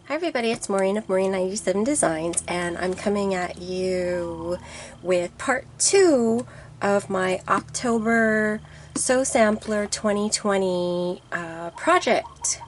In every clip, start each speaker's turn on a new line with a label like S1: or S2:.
S1: Hi everybody, it's Maureen of Maureen 97 Designs, and I'm coming at you with part 2 of my October Sew Sampler 2020 project.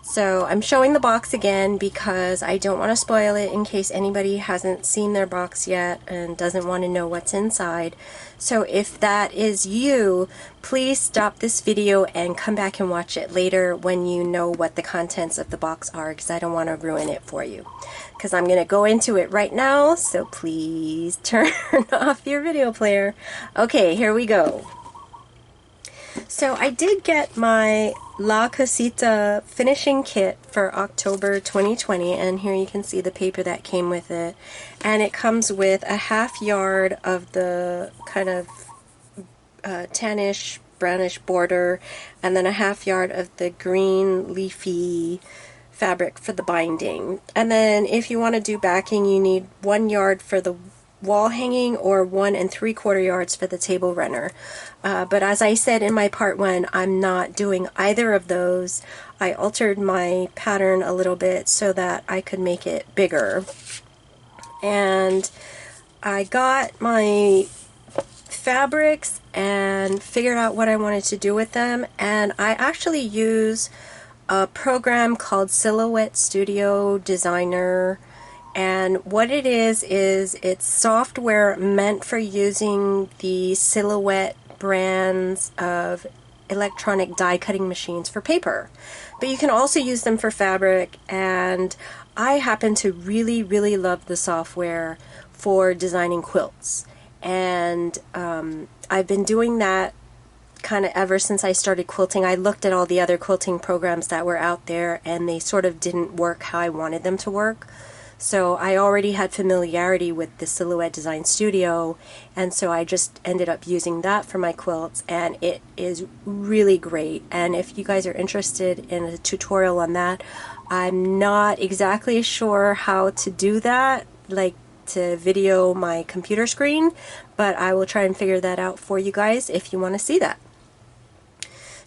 S1: So I'm showing the box again because I don't want to spoil it in case anybody hasn't seen their box yet and doesn't want to know what's inside. So if that is you, please stop this video and come back and watch it later when you know what the contents of the box are, because I don't want to ruin it for you. Because I'm going to go into it right now, so please turn off your video player. Okay, here we go. So I did get my La Casita finishing kit for October 2020, and here you can see the paper that came with it. And it comes with a half yard of the kind of tannish, brownish border, and then a half yard of the green leafy fabric for the binding. And then if you want to do backing, you need 1 yard for the wall hanging or 1 3/4 yards for the table runner. But as I said in my part 1, I'm not doing either of those. I altered my pattern a little bit so that I could make it bigger. And I got my fabrics and figured out what I wanted to do with them, and I actually use a program called Silhouette Studio Designer. And what it is it's software meant for using the Silhouette brands of electronic die cutting machines for paper. But you can also use them for fabric, and I happen to really love the software for designing quilts. And I've been doing that kind of ever since I started quilting. I looked at all the other quilting programs that were out there, and they sort of didn't work how I wanted them to work. So I already had familiarity with the Silhouette Design Studio, and so I just ended up using that for my quilts, and it is really great. And if you guys are interested in a tutorial on that, I'm not exactly sure how to do that, like to video my computer screen, but I will try and figure that out for you guys if you want to see that.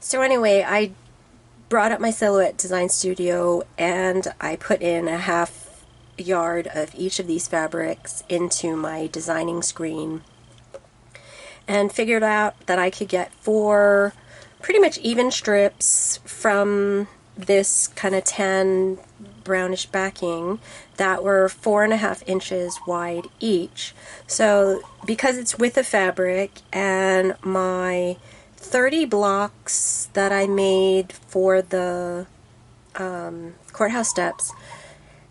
S1: So anyway, I brought up my Silhouette Design Studio and I put in a half yard of each of these fabrics into my designing screen and figured out that I could get 4 pretty much even strips from this kind of tan brownish backing that were 4.5 inches wide each. So because it's with the fabric, and my 30 blocks that I made for the courthouse steps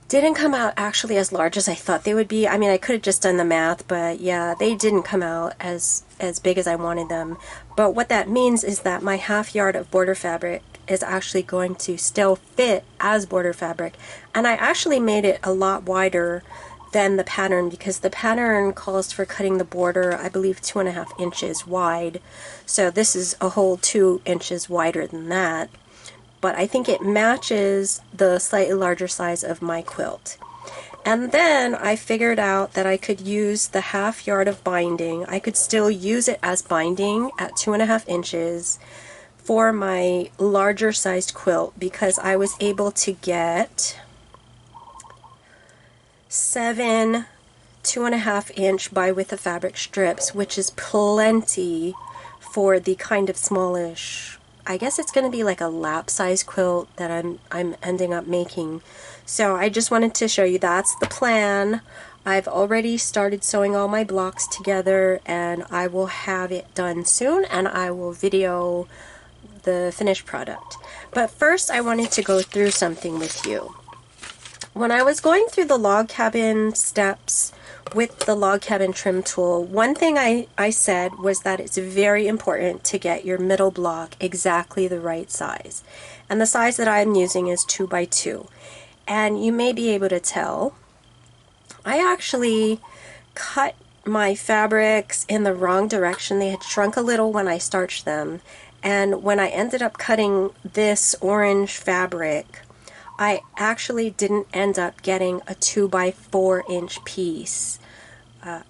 S1: didn't come out actually as large as I thought they would be. I mean, I could have just done the math, but yeah, they didn't come out as big as I wanted them. But what that means is that my half yard of border fabric is actually going to still fit as border fabric. And I actually made it a lot wider than the pattern, because the pattern calls for cutting the border, I believe, 2.5 inches wide. So this is a whole 2 inches wider than that. But I think it matches the slightly larger size of my quilt. And then I figured out that I could use the half yard of binding. I could still use it as binding at 2.5 inches for my larger sized quilt, because I was able to get 7 2.5 inch by width of fabric strips, which is plenty for the kind of smallish, I guess it's going to be like a lap size quilt that I'm ending up making. So I just wanted to show you that's the plan. I've already started sewing all my blocks together, and I will have it done soon, and I will video the finished product. But first I wanted to go through something with you. When I was going through the log cabin steps with the log cabin trim tool, one thing I said was that it's very important to get your middle block exactly the right size. And the size that I'm using is 2 by 2. And you may be able to tell, I actually cut my fabrics in the wrong direction. They had shrunk a little when I starched them. And when I ended up cutting this orange fabric, I actually didn't end up getting a 2 by 4 inch piece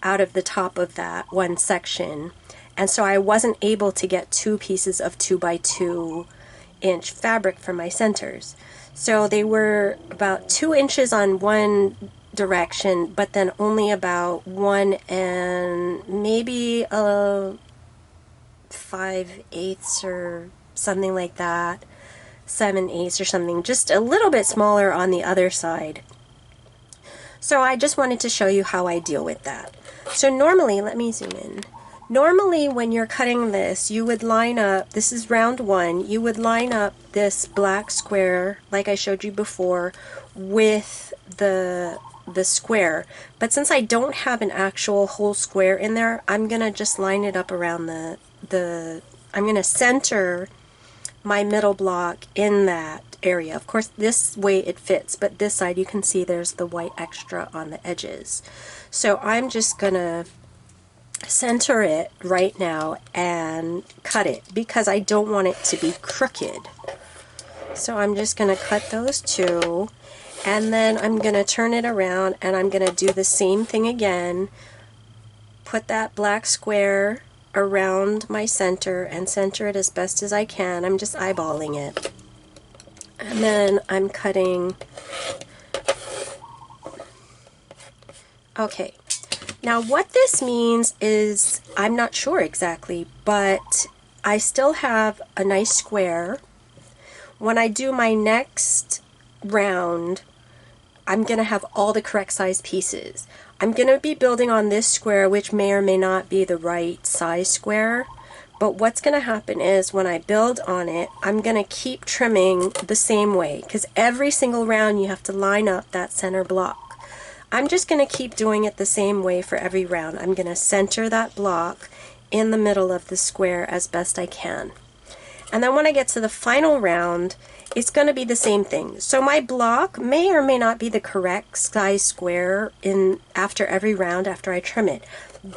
S1: out of the top of that one section, and so I wasn't able to get 2 pieces of 2 by 2 inch fabric for my centers. So they were about 2 inches on one direction, but then only about 1 and maybe a 5/8 or something like that, 7/8 or something, just a little bit smaller on the other side. So I just wanted to show you how I deal with that. So normally, let me zoom in. Normally when you're cutting this, you would line up, this is round 1, you would line up this black square, like I showed you before, with the square. But since I don't have an actual whole square in there, I'm going to just line it up around I'm going to center my middle block in that area. Of course, this way it fits, but this side you can see there's the white extra on the edges. So I'm just going to center it right now and cut it because I don't want it to be crooked. So I'm just going to cut those two, and then I'm going to turn it around and I'm going to do the same thing again. Put that black square around my center and center it as best as I can. I'm just eyeballing it. And then I'm cutting. Okay. Now what this means is, I'm not sure exactly, but I still have a nice square. When I do my next round, I'm going to have all the correct size pieces. I'm going to be building on this square, which may or may not be the right size square. But what's going to happen is when I build on it, I'm going to keep trimming the same way, because every single round you have to line up that center block. I'm just going to keep doing it the same way for every round. I'm going to center that block in the middle of the square as best I can. And then when I get to the final round, it's going to be the same thing. So my block may or may not be the correct size square after every round after I trim it.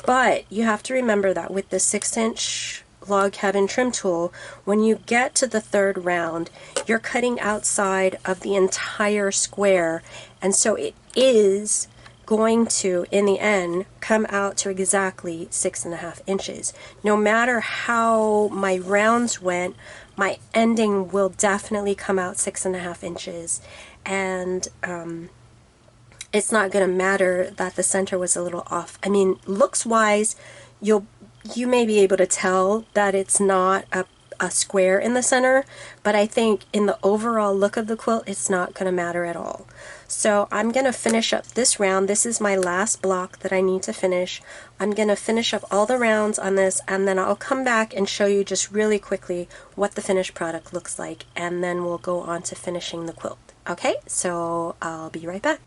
S1: But you have to remember that with the 6-inch log cabin trim tool, when you get to the third round, you're cutting outside of the entire square, and so it is going to, in the end, come out to exactly 6.5 inches. No matter how my rounds went, my ending will definitely come out 6.5 inches, and it's not going to matter that the center was a little off. I mean, looks wise, you may be able to tell that it's not a square in the center, but I think in the overall look of the quilt, it's not going to matter at all. So I'm going to finish up this round. This is my last block that I need to finish. I'm going to finish up all the rounds on this, and then I'll come back and show you just really quickly what the finished product looks like, and then we'll go on to finishing the quilt. Okay, so I'll be right back.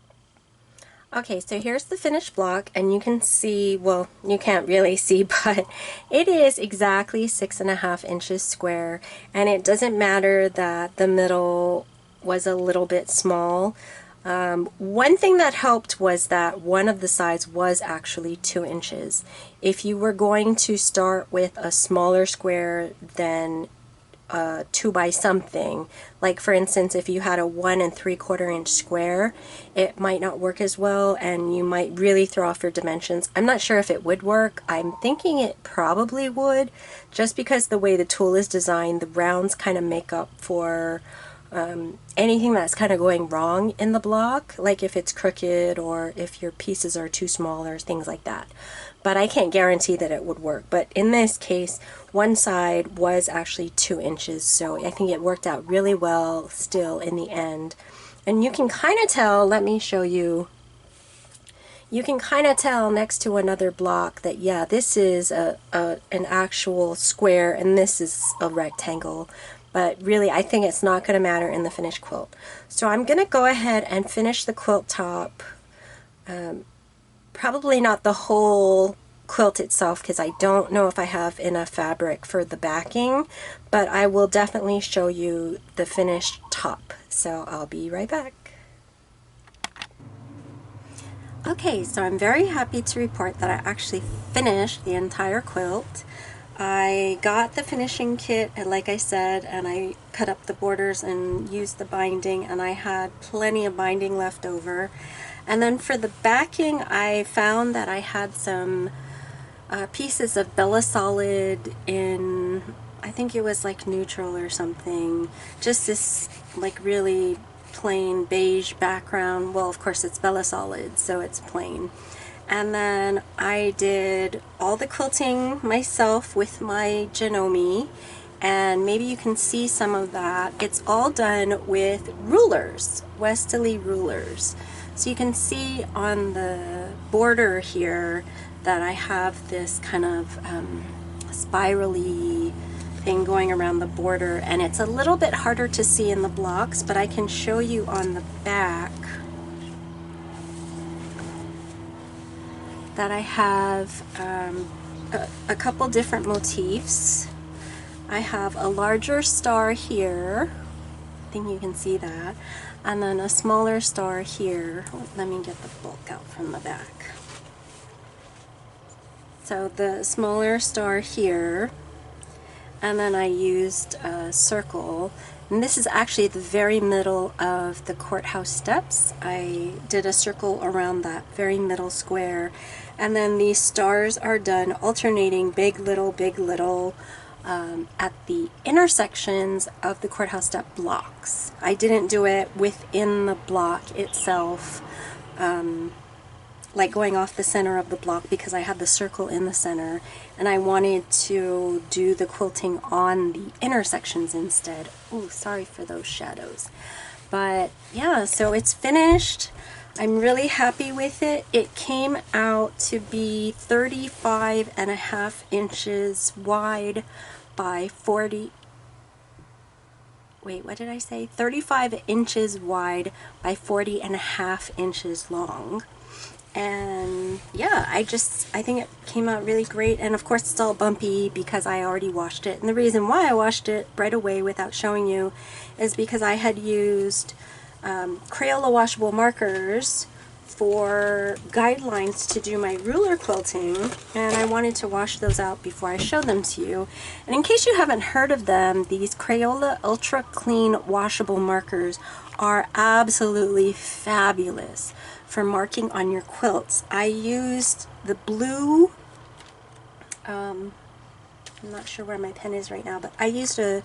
S1: Okay, so here's the finished block, and you can see, well, you can't really see, but it is exactly 6.5 inches square, and it doesn't matter that the middle was a little bit small. One thing that helped was that one of the sides was actually 2 inches. If you were going to start with a smaller square than 2 by something, like for instance if you had a 1 3/4 inch square, it might not work as well and you might really throw off your dimensions. I'm not sure if it would work. I'm thinking it probably would, just because the way the tool is designed, the rounds kind of make up for anything that's kind of going wrong in the block, like if it's crooked or if your pieces are too small or things like that. But I can't guarantee that it would work. But in this case, one side was actually 2 inches, so I think it worked out really well still in the end. And you can kind of tell, let me show you, you can kind of tell next to another block that, yeah, this is an actual square and this is a rectangle. But really, I think it's not going to matter in the finished quilt. So I'm going to go ahead and finish the quilt top. Probably not the whole quilt itself, because I don't know if I have enough fabric for the backing, but I will definitely show you the finished top. So I'll be right back. Okay, so I'm very happy to report that I actually finished the entire quilt. I got the finishing kit, and like I said, and I cut up the borders and used the binding, and I had plenty of binding left over. And then for the backing, I found that I had some pieces of Bella Solid in, I think it was like neutral or something, just this like really plain beige background. Well, of course it's Bella Solid, so it's plain. And then I did all the quilting myself with my Janome, and maybe you can see some of that. It's all done with rulers, Westerly rulers. So you can see on the border here that I have this kind of spirally thing going around the border, and it's a little bit harder to see in the blocks, but I can show you on the back that I have a couple different motifs. I have a larger star here, I think you can see that, and then a smaller star here. Let me get the bulk out from the back. So the smaller star here, and then I used a circle, and this is actually the very middle of the courthouse steps. I did a circle around that very middle square, and then these stars are done alternating big, little, at the intersections of the courthouse step blocks. I didn't do it within the block itself, like going off the center of the block, because I had the circle in the center, and I wanted to do the quilting on the intersections instead. Oh, sorry for those shadows. But yeah, so it's finished. I'm really happy with it. It came out to be 35.5 inches wide by 40, wait, what did I say? 35 inches wide by 40.5 inches long. And yeah, I think it came out really great. And of course it's all bumpy because I already washed it. And the reason why I washed it right away without showing you is because I had used Crayola washable markers for guidelines to do my ruler quilting, and I wanted to wash those out before I show them to you. And in case you haven't heard of them, these Crayola Ultra Clean washable markers are absolutely fabulous for marking on your quilts. I used the blue, I'm not sure where my pen is right now, but I used a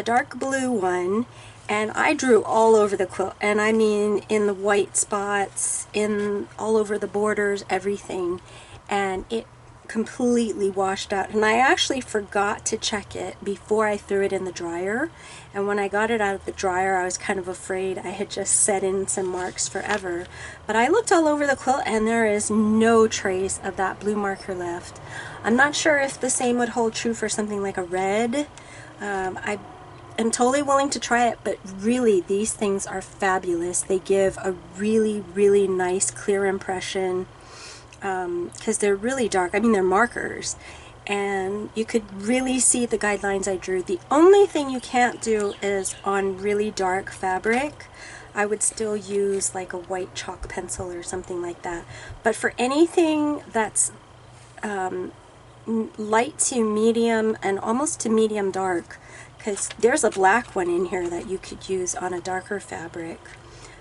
S1: dark blue one, and I drew all over the quilt, and I mean in the white spots, in all over the borders, everything, and it completely washed out. And I actually forgot to check it before I threw it in the dryer, and when I got it out of the dryer I was kind of afraid I had just set in some marks forever. But I looked all over the quilt and there is no trace of that blue marker left. I'm not sure if the same would hold true for something like a red. I'm totally willing to try it, but really these things are fabulous. They give a really nice clear impression, because they're really dark. I mean, they're markers, and you could really see the guidelines I drew. The only thing you can't do is on really dark fabric. I would still use like a white chalk pencil or something like that. But for anything that's light to medium and almost to medium dark, because there's a black one in here that you could use on a darker fabric.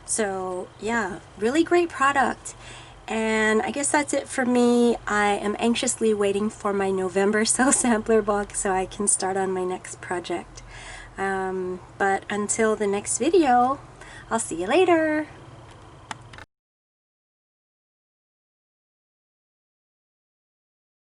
S1: So yeah, really great product. And I guess that's it for me. I am anxiously waiting for my November Sew Sampler box so I can start on my next project. But until the next video, I'll see you later.